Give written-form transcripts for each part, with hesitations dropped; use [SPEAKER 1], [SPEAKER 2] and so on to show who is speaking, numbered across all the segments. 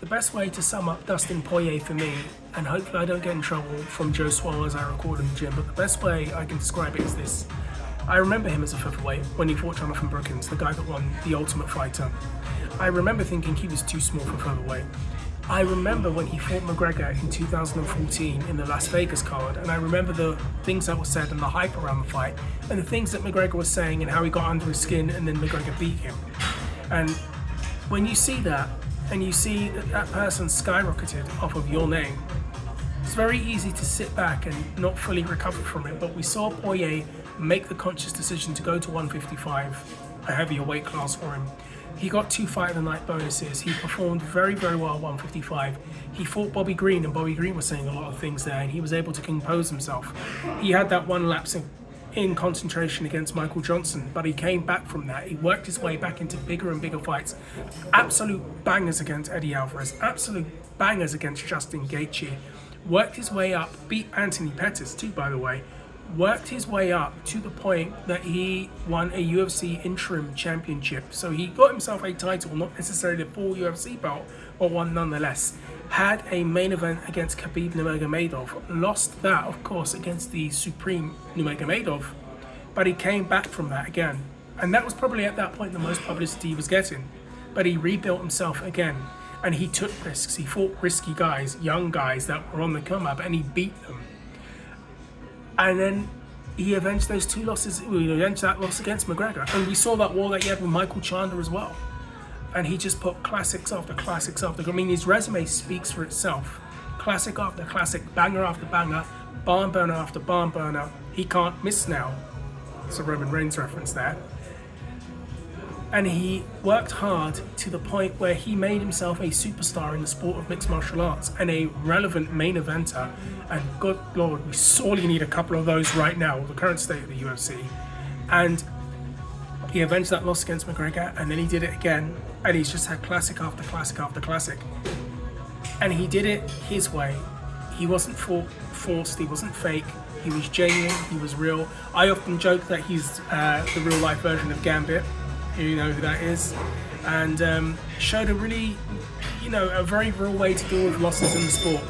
[SPEAKER 1] The best way to sum up Dustin Poirier for me, and hopefully I don't get in trouble from Joe Swallow as I record in the gym, but the best way I can describe it is this. I remember him as a featherweight when he fought Jonathan Brookins, the guy that won the Ultimate Fighter. I remember thinking he was too small for featherweight. I remember when he fought McGregor in 2014 in the Las Vegas card, and I remember the things that were said and the hype around the fight, and the things that McGregor was saying and how he got under his skin and then McGregor beat him. And when you see that, and you see that that person skyrocketed off of your name, it's very easy to sit back and not fully recover from it. But we saw Poirier make the conscious decision to go to 155, a heavier weight class for him. He got 2 fight of the night bonuses. He performed very, very well at 155. He fought Bobby Green, and Bobby Green was saying a lot of things there, and he was able to compose himself. He had that one lapse in concentration against Michael Johnson, but he came back from that. He worked his way back into bigger and bigger fights. Absolute bangers against Eddie Alvarez, absolute bangers against Justin Gaethje. Worked his way up, beat Anthony Pettis too, by the way. Worked his way up to the point that he won a UFC interim championship. So he got himself a title, not necessarily a full UFC belt, but one nonetheless. Had a main event against Khabib Nurmagomedov, lost that of course against the Supreme Nurmagomedov, but he came back from that again. And that was probably at that point the most publicity he was getting. But he rebuilt himself again, and he took risks. He fought risky guys, young guys that were on the come up, and he beat them. And then he avenged those 2 losses. He avenged that loss against McGregor, and we saw that war that he had with Michael Chandler as well. And he just put classics after classics after. I mean, his resume speaks for itself. Classic after classic, banger after banger, barn burner after barn burner. He can't miss now. It's a Roman Reigns reference there. And he worked hard to the point where he made himself a superstar in the sport of mixed martial arts and a relevant main eventer. And good Lord, we sorely need a couple of those right now with the current state of the UFC. And he avenged that loss against McGregor, and then he did it again. And he's just had classic after classic after classic. And he did it his way. He wasn't forced, he wasn't fake. He was genuine, he was real. I often joke that he's the real life version of Gambit. You know who that is, and showed a really, a very real way to deal with losses in the sport.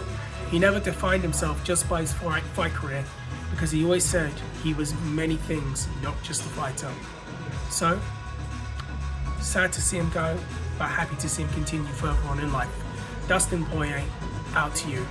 [SPEAKER 1] He never defined himself just by his fight career, because he always said he was many things, not just a fighter. So, sad to see him go, but happy to see him continue further on in life. Dustin Poirier, out to you.